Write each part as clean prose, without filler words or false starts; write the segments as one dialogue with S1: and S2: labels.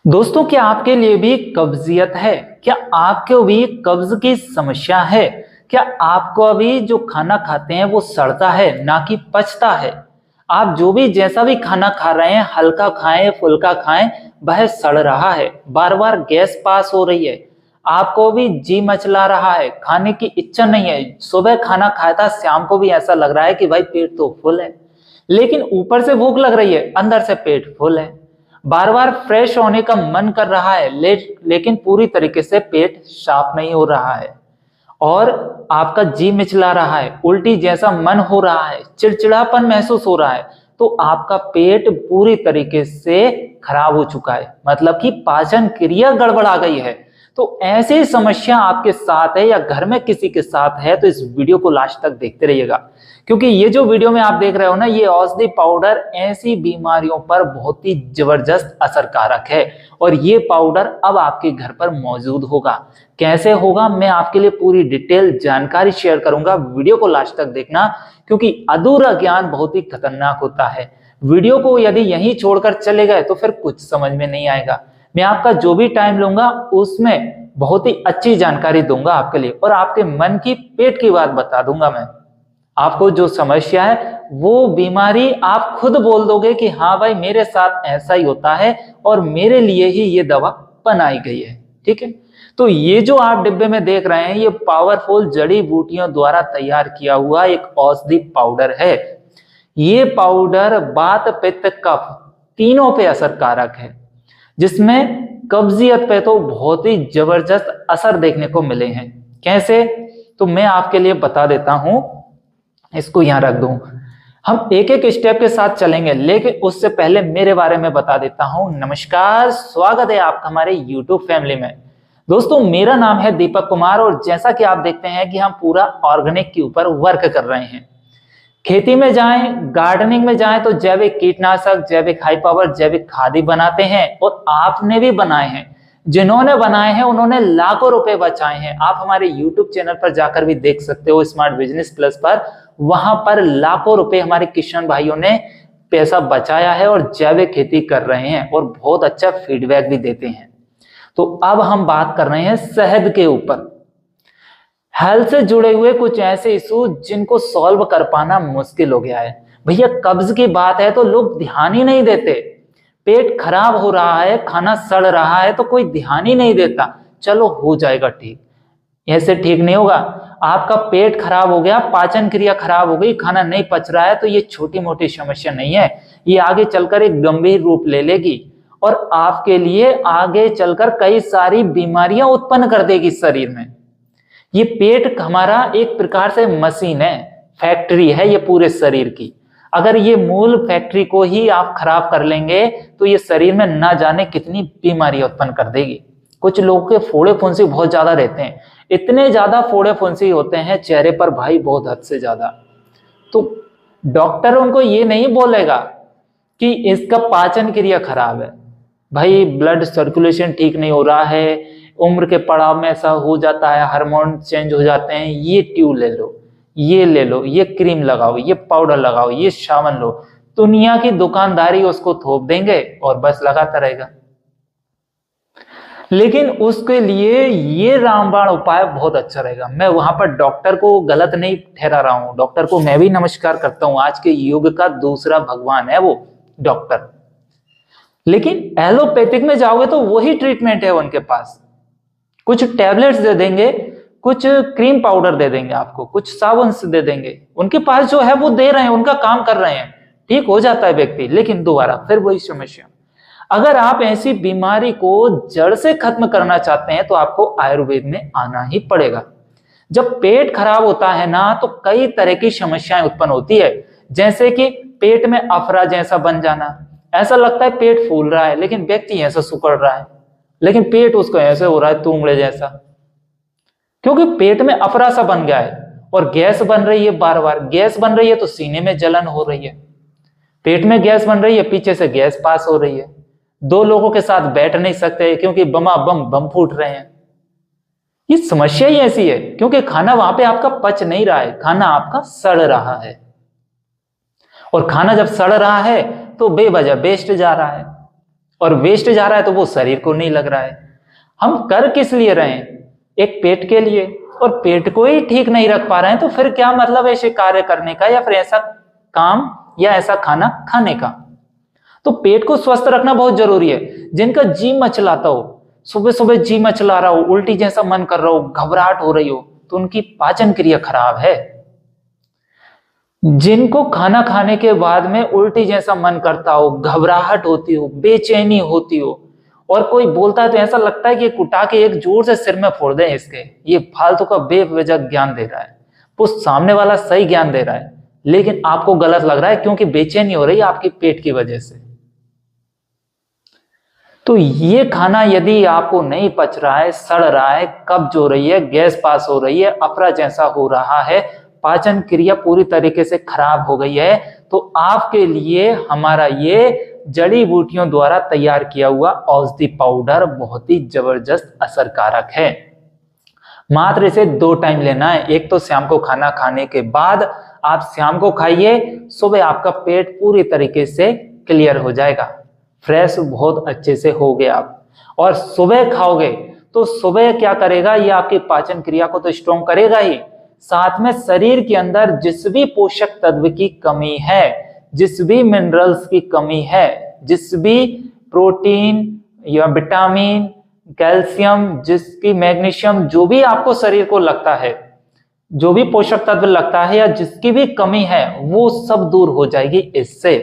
S1: दोस्तों, क्या आपके लिए भी कब्जियत है? क्या आपको भी कब्ज की समस्या है? क्या आपको अभी जो खाना खाते हैं वो सड़ता है ना कि पचता है? आप जो भी जैसा भी खाना खा रहे हैं, हल्का खाएं फुल्का खाएं, वह सड़ रहा है, बार बार गैस पास हो रही है, आपको भी जी मचला रहा है, खाने की इच्छा नहीं है। सुबह खाना खाया था, शाम को भी ऐसा लग रहा है कि भाई पेट तो फुल है, लेकिन ऊपर से भूख लग रही है, अंदर से पेट फुल है। बार बार फ्रेश होने का मन कर रहा है, लेकिन पूरी तरीके से पेट साफ नहीं हो रहा है और आपका जी मिचला रहा है, उल्टी जैसा मन हो रहा है, चिड़चिड़ापन महसूस हो रहा है, तो आपका पेट पूरी तरीके से खराब हो चुका है, मतलब कि पाचन क्रिया गड़बड़ा गई है। तो ऐसी समस्या आपके साथ है या घर में किसी के साथ है तो इस वीडियो को लास्ट तक देखते रहिएगा, क्योंकि ये जो वीडियो में आप देख रहे हो ना, ये औषधि पाउडर ऐसी बीमारियों पर बहुत ही जबरदस्त असरकारक है और ये पाउडर अब आपके घर पर मौजूद होगा। कैसे होगा, मैं आपके लिए पूरी डिटेल जानकारी शेयर करूंगा। वीडियो को लास्ट तक देखना, क्योंकि अधूरा ज्ञान बहुत ही खतरनाक होता है। वीडियो को यदि यहीं छोड़कर चले गए तो फिर कुछ समझ में नहीं आएगा। मैं आपका जो भी टाइम लूंगा उसमें बहुत ही अच्छी जानकारी दूंगा आपके लिए, और आपके मन की पेट की बात बता दूंगा। मैं आपको जो समस्या है वो बीमारी आप खुद बोल दोगे कि हाँ भाई मेरे साथ ऐसा ही होता है और मेरे लिए ही ये दवा बनाई गई है। ठीक है, तो ये जो आप डिब्बे में देख रहे हैं, ये पावरफुल जड़ी बूटियों द्वारा तैयार किया हुआ एक औषधि पाउडर है। ये पाउडर वात पित्त कफ तीनों पे असरकारक है, जिसमें कब्जियत पे तो बहुत ही जबरदस्त असर देखने को मिले हैं। कैसे, तो मैं आपके लिए बता देता हूं। इसको यहां रख दूं, हम एक एक स्टेप के साथ चलेंगे, लेकिन उससे पहले मेरे बारे में बता देता हूं। नमस्कार, स्वागत है आपका हमारे YouTube फैमिली में। दोस्तों, मेरा नाम है दीपक कुमार और जैसा कि आप देखते हैं कि हम पूरा ऑर्गेनिक के ऊपर वर्क कर रहे हैं। खेती में जाएं, गार्डनिंग में जाएं तो जैविक कीटनाशक, जैविक हाई पावर, जैविक खाद बनाते हैं, और आपने भी बनाए हैं। जिन्होंने बनाए हैं उन्होंने लाखों रुपए बचाए हैं। आप हमारे YouTube चैनल पर जाकर भी देख सकते हो, स्मार्ट बिजनेस प्लस पर। वहां पर लाखों रुपए हमारे किसान भाइयों ने पैसा बचाया है और जैविक खेती कर रहे हैं और बहुत अच्छा फीडबैक भी देते हैं। तो अब हम बात कर रहे हैं शहद के ऊपर। हेल्थ से जुड़े हुए कुछ ऐसे इशू जिनको सॉल्व कर पाना मुश्किल हो गया है। भैया, कब्ज की बात है तो लोग ध्यान ही नहीं देते। पेट खराब हो रहा है, खाना सड़ रहा है तो कोई ध्यान ही नहीं देता, चलो हो जाएगा ठीक। ऐसे ठीक नहीं होगा। आपका पेट खराब हो गया, पाचन क्रिया खराब हो गई, खाना नहीं पच रहा है, तो ये छोटी मोटी समस्या नहीं है, ये आगे चलकर एक गंभीर रूप ले लेगी और आपके लिए आगे चलकर कई सारी बीमारियां उत्पन्न कर देगी शरीर में। ये पेट हमारा एक प्रकार से मशीन है, फैक्ट्री है ये पूरे शरीर की। अगर ये मूल फैक्ट्री को ही आप खराब कर लेंगे तो ये शरीर में ना जाने कितनी बीमारियां उत्पन्न कर देगी। कुछ लोगों के फोड़े फुंसी बहुत ज्यादा रहते हैं, इतने ज्यादा फोड़े फुंसी होते हैं चेहरे पर भाई, बहुत हद से ज्यादा। तो डॉक्टर उनको ये नहीं बोलेगा कि इसका पाचन क्रिया खराब है, भाई ब्लड सर्कुलेशन ठीक नहीं हो रहा है, उम्र के पड़ाव में ऐसा हो जाता है, हार्मोन चेंज हो जाते हैं, ये ट्यूब ले लो, ये ले लो, ये क्रीम लगाओ, ये पाउडर लगाओ, ये साबुन लो। दुनिया की दुकानदारी उसको थोप देंगे और बस लगाता रहेगा। लेकिन उसके लिए ये रामबाण उपाय बहुत अच्छा रहेगा। मैं वहां पर डॉक्टर को गलत नहीं ठहरा रहा हूं, डॉक्टर को मैं भी नमस्कार करता हूं, आज के युग का दूसरा भगवान है वो डॉक्टर। लेकिन एलोपैथिक में जाओगे तो वही ट्रीटमेंट है उनके पास। कुछ टैबलेट्स दे देंगे, कुछ क्रीम पाउडर दे देंगे आपको, कुछ साबुन से दे देंगे, उनके पास जो है वो दे रहे हैं, उनका काम कर रहे हैं, ठीक हो जाता है व्यक्ति, लेकिन दोबारा फिर वही समस्या। अगर आप ऐसी बीमारी को जड़ से खत्म करना चाहते हैं तो आपको आयुर्वेद में आना ही पड़ेगा। जब पेट खराब होता है ना तो कई तरह की समस्याएं उत्पन्न होती है, जैसे कि पेट में अफरा जैसा बन जाना, ऐसा लगता है पेट फूल रहा है लेकिन व्यक्ति ऐसा सुकड़ रहा है, लेकिन पेट उसको ऐसे हो रहा है तुंगड़े जैसा, क्योंकि पेट में अफरा सा बन गया है। और गैस बन रही है, बार बार गैस बन रही है तो सीने में जलन हो रही है, पेट में गैस बन रही है, पीछे से गैस पास हो रही है। दो लोगों के साथ बैठ नहीं सकते क्योंकि बमा बम बम फूट रहे हैं। ये समस्या ही ऐसी है क्योंकि खाना वहां पे आपका पच नहीं रहा है, खाना आपका सड़ रहा है, और खाना जब सड़ रहा है तो बेवजह वेस्ट जा रहा है। और वेस्ट जा रहा है तो वो शरीर को नहीं लग रहा है। हम कर किस लिए रहे हैं? एक पेट के लिए, और पेट को ही ठीक नहीं रख पा रहे हैं तो फिर क्या मतलब ऐसे कार्य करने का या फिर ऐसा काम या ऐसा खाना खाने का। तो पेट को स्वस्थ रखना बहुत जरूरी है। जिनका जी मचलाता हो, सुबह सुबह जी मचला रहा हो, उल्टी जैसा मन कर रहा हो, घबराहट हो रही हो, तो उनकी पाचन क्रिया खराब है। जिनको खाना खाने के बाद में उल्टी जैसा मन करता हो, घबराहट होती हो, बेचैनी होती हो, और कोई बोलता है तो ऐसा लगता है कि कुटा के एक जोर से सिर में फोड़ दें इसके, ये फालतू का बेवजह ज्ञान दे रहा है। वो सामने वाला सही ज्ञान दे रहा है लेकिन आपको गलत लग रहा है क्योंकि बेचैनी हो रही है आपकी पेट की वजह से। तो ये खाना यदि आपको नहीं पच रहा है, सड़ रहा है, कब्ज हो रही है, गैस पास हो रही है, अफरा जैसा हो रहा है, पाचन क्रिया पूरी तरीके से खराब हो गई है, तो आपके लिए हमारा ये जड़ी बूटियों द्वारा तैयार किया हुआ औषधि पाउडर बहुत ही जबरदस्त असरकारक है। मात्र इसे 2 टाइम लेना है। एक तो शाम को खाना खाने के बाद आप शाम को खाइए, सुबह आपका पेट पूरी तरीके से क्लियर हो जाएगा, फ्रेश बहुत अच्छे से हो गए आप। और सुबह खाओगे तो सुबह क्या करेगा, ये आपकी पाचन क्रिया को तो स्ट्रॉन्ग करेगा ही, साथ में शरीर के अंदर जिस भी पोषक तत्व की कमी है, जिस भी मिनरल्स की कमी है, जिस भी प्रोटीन या विटामिन, कैल्शियम, जिसकी मैग्नीशियम, जो भी आपको शरीर को लगता है, जो भी पोषक तत्व लगता है या जिसकी भी कमी है, वो सब दूर हो जाएगी इससे।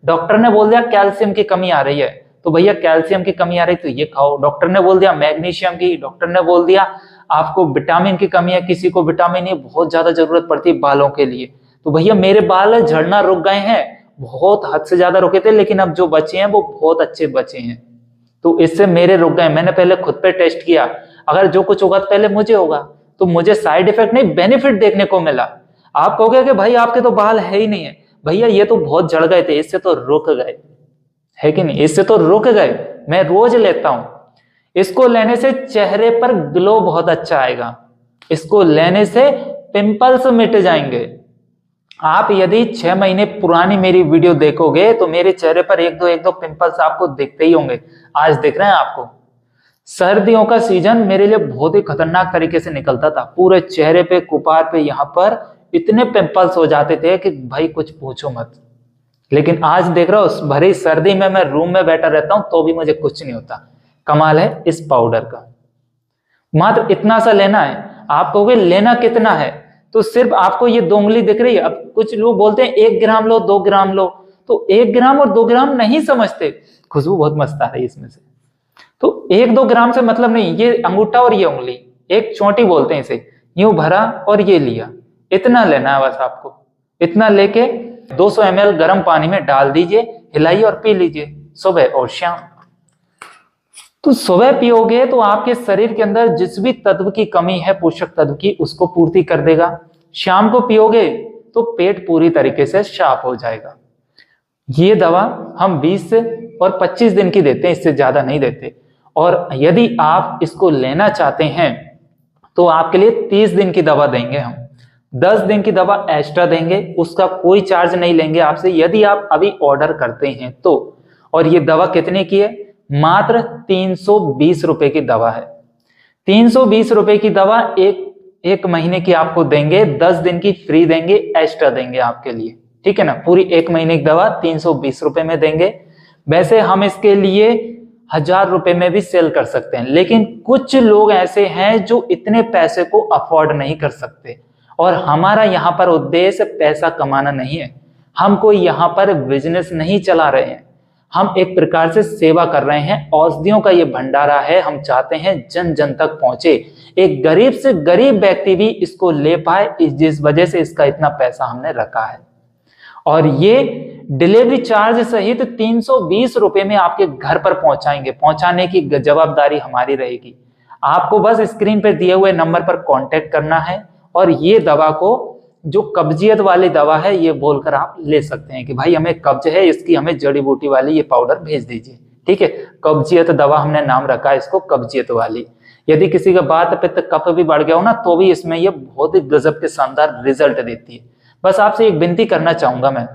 S1: डॉक्टर ने बोल दिया कैल्शियम की कमी आ रही है तो भैया कैल्शियम की कमी आ रही तो ये खाओ। डॉक्टर ने बोल दिया मैग्नीशियम की, डॉक्टर ने बोल दिया आपको विटामिन की कमी है, किसी को विटामिन की बहुत ज्यादा जरूरत पड़ती है बालों के लिए, तो भैया मेरे बाल झड़ना रुक गए हैं, बहुत हद से ज्यादा रुके थे लेकिन अब जो बचे हैं वो बहुत अच्छे बचे हैं, तो इससे मेरे रुक गए। मैंने पहले खुद पे टेस्ट किया, अगर जो कुछ होगा पहले मुझे होगा, तो मुझे साइड इफेक्ट नहीं बेनिफिट देखने को मिला। आप कहोगे कि भाई आपके तो बाल है ही नहीं है, भैया ये तो बहुत झड़ गए थे, इससे तो रुक गए, है कि नहीं, इससे तो रुक गए। मैं रोज लेता हूं, इसको लेने से चेहरे पर ग्लो बहुत अच्छा आएगा, इसको लेने से पिंपल्स मिट जाएंगे। आप यदि 6 महीने पुरानी मेरी वीडियो देखोगे तो मेरे चेहरे पर एक दो पिंपल्स आपको दिखते ही होंगे। आज दिख रहे हैं आपको। सर्दियों का सीजन मेरे लिए बहुत ही खतरनाक तरीके से निकलता था, पूरे चेहरे पे, कुपार पे, यहाँ पर इतने पिंपल्स हो जाते थे कि भाई कुछ पूछो मत। लेकिन आज देख रहा हूं, भरी सर्दी में मैं रूम में बैठा रहता हूं तो भी मुझे कुछ नहीं होता। कमाल है इस पाउडर का। मात्र इतना सा लेना है। आप कहोगे लेना कितना है, तो सिर्फ आपको ये 2 उंगली दिख रही है। अब कुछ लोग बोलते हैं 1 ग्राम लो, 2 ग्राम लो, तो 1 ग्राम और 2 ग्राम नहीं समझते। खुशबू बहुत मस्त आ रही है इसमें से, तो 1-2 ग्राम से मतलब नहीं, ये अंगूठा और ये उंगली, एक चोटी बोलते हैं इसे, यूं भरा और ये लिया, इतना लेना है बस आपको। इतना लेके 200 ml गर्म पानी में डाल दीजिए, हिलाइए और पी लीजिए सुबह और शाम। तो सुबह पियोगे तो आपके शरीर के अंदर जिस भी तत्व की कमी है, पोषक तत्व की, उसको पूर्ति कर देगा। शाम को पियोगे तो पेट पूरी तरीके से साफ हो जाएगा। ये दवा हम 20 और 25 दिन की देते हैं, इससे ज्यादा नहीं देते। और यदि आप इसको लेना चाहते हैं तो आपके लिए 30 दिन की दवा देंगे हम, 10 दिन की दवा एक्स्ट्रा देंगे, उसका कोई चार्ज नहीं लेंगे आपसे यदि आप अभी ऑर्डर करते हैं तो। और ये दवा कितने की है? मात्र 320 रुपए की दवा है। 320 रुपए की दवा एक महीने की आपको देंगे, 10 दिन की फ्री देंगे, एक्स्ट्रा देंगे आपके लिए, ठीक है ना। पूरी 1 महीने की दवा 320 रुपए में देंगे। वैसे हम इसके लिए 1000 रुपए में भी सेल कर सकते हैं, लेकिन कुछ लोग ऐसे हैं जो इतने पैसे को अफोर्ड नहीं कर सकते। और हमारा यहाँ पर उद्देश्य पैसा कमाना नहीं है, हम कोई यहाँ पर बिजनेस नहीं चला रहे हैं, हम एक प्रकार से सेवा कर रहे हैं। औषधियों का ये भंडारा है, हम चाहते हैं जन जन तक पहुंचे, एक गरीब से गरीब व्यक्ति भी इसको ले पाए, जिस वजह से इसका इतना पैसा हमने रखा है। और ये डिलीवरी चार्ज सहित 320 रुपए में आपके घर पर पहुंचाएंगे। पहुंचाने की जवाबदारी हमारी रहेगी। आपको बस स्क्रीन पर दिए हुए नंबर पर कांटेक्ट करना है और ये दवा को, जो कब्जियत वाली दवा है, ये बोलकर आप ले सकते हैं कि भाई हमें कब्ज है, इसकी हमें जड़ी बूटी वाली ये पाउडर भेज दीजिए, ठीक है। कब्जियत दवा हमने नाम रखा है इसको, कब्जियत वाली। यदि किसी का वात पित्त कफ भी बढ़ गया हो ना, तो भी इसमें ये बहुत ही गजब के शानदार रिजल्ट देती है। बस आपसे एक विनती करना चाहूंगा मैं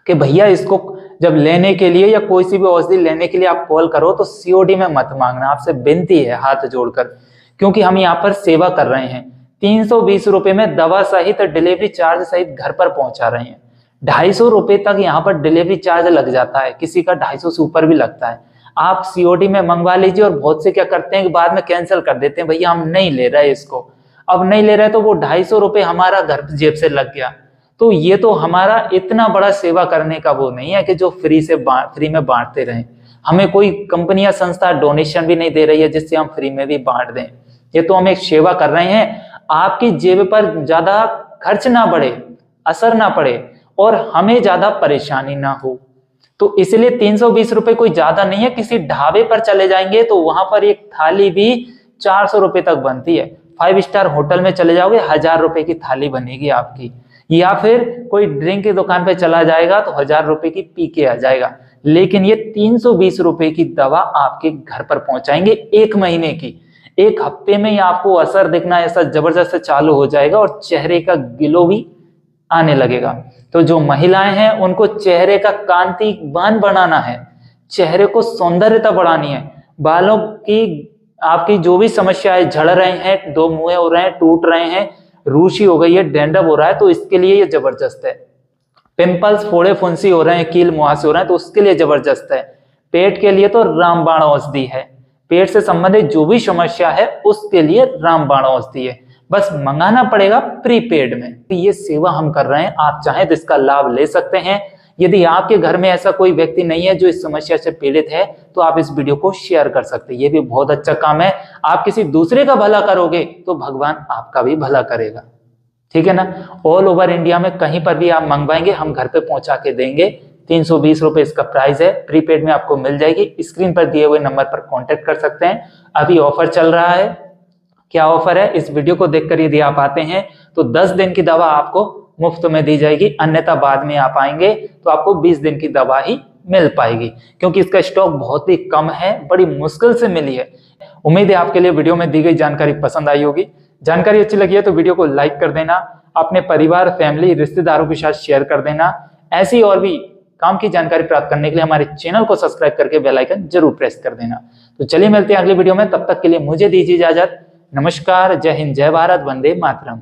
S1: कि भैया इसको जब लेने के लिए या कोई सी भी औषधि लेने के लिए आप कॉल करो तो सीओडी में मत मांगना, आपसे विनती है हाथ जोड़कर, क्योंकि हम यहाँ पर सेवा कर रहे हैं। 320 रुपए में दवा सहित डिलीवरी चार्ज सहित घर पर पहुंचा रहे हैं। 250 रुपए तक यहाँ पर डिलीवरी चार्ज लग जाता है, किसी का 250 से ऊपर भी लगता है। आप सीओडी में मंगवा लीजिए। और बहुत से क्या करते हैं कि बाद में कैंसिल कर देते हैं, भैया हम नहीं ले रहे इसको, अब नहीं ले रहे तो वो 250 रुपए हमारा घर जेब से लग गया। तो ये तो हमारा इतना बड़ा सेवा करने का वो नहीं है कि जो फ्री में बांटते रहें। हमें कोई कंपनी या संस्था डोनेशन भी नहीं दे रही है जिससे हम फ्री में भी बांट दें। ये तो हम एक सेवा कर रहे हैं, आपकी जेब पर ज्यादा खर्च ना बढ़े, असर ना पड़े और हमें ज्यादा परेशानी ना हो। तो इसलिए 320 रुपए कोई ज्यादा नहीं है। किसी ढाबे पर चले जाएंगे तो वहां पर एक थाली भी 400 रुपए तक बनती है। 5 स्टार होटल में चले जाओगे 1000 रुपए की थाली बनेगी आपकी। या फिर कोई ड्रिंक की दुकान पे चला जाएगा तो 1000 रुपए की पी के आ जाएगा। लेकिन ये 320 रुपए की दवा आपके घर पर पहुंचाएंगे 1 महीने की। 1 हफ्ते में ही आपको असर दिखना ऐसा जबरदस्त चालू हो जाएगा और चेहरे का ग्लो भी आने लगेगा। तो जो महिलाएं हैं उनको चेहरे का कांतिवान बनाना है, चेहरे को सौंदर्यता बढ़ानी है, बालों की आपकी जो भी समस्याएं, झड़ रहे हैं, 2 मुंहे हो रहे हैं, टूट रहे हैं, रूसी हो गई है, डैंड्रफ हो रहा है, तो इसके लिए ये जबरदस्त है। पिंपल्स, फोड़े फुंसी हो रहे हैं, कील मुहासे हो रहे हैं, तो उसके लिए जबरदस्त है। पेट के लिए तो रामबाण औषधि है। पेट से संबंधित जो भी समस्या है उसके लिए रामबाण औषधि है। बस मंगाना पड़ेगा प्रीपेड में। ये सेवा हम कर रहे हैं, आप चाहें तो इसका लाभ ले सकते हैं। यदि आपके घर में ऐसा कोई व्यक्ति नहीं है जो इस समस्या से पीड़ित है तो आप इस वीडियो को शेयर कर सकते हैं। ये भी बहुत अच्छा काम है। आप किसी दूसरे का भला करोगे तो भगवान आपका भी भला करेगा, ठीक है ना। ऑल ओवर इंडिया में कहीं पर भी आप मंगवाएंगे हम घर पे पहुंचा के देंगे। 320 रुपए इसका प्राइस है, प्रीपेड में आपको मिल जाएगी। स्क्रीन पर दिए हुए नंबर पर कॉन्टेक्ट कर सकते हैं। अभी ऑफर चल रहा है। क्या ऑफर है, इस वीडियो को देखकर यदि आप आते हैं तो 10 दिन की दवा आपको मुफ्त में दी जाएगी, अन्यथा बाद में आप आएंगे तो आपको 20 दिन की दवा ही मिल पाएगी, क्योंकि इसका स्टॉक बहुत ही कम है, बड़ी मुश्किल से मिली है। उम्मीद है आपके लिए वीडियो में दी गई जानकारी पसंद आई होगी। जानकारी अच्छी लगी है तो वीडियो को लाइक कर देना, अपने परिवार, फैमिली, रिश्तेदारों के साथ शेयर कर देना। ऐसी और भी काम की जानकारी प्राप्त करने के लिए हमारे चैनल को सब्सक्राइब करके बेल आइकन जरूर प्रेस कर देना। तो चलिए मिलते हैं अगली वीडियो में, तब तक के लिए मुझे दीजिए इजाजत। नमस्कार, जय हिंद, जय भारत, वंदे मातरम।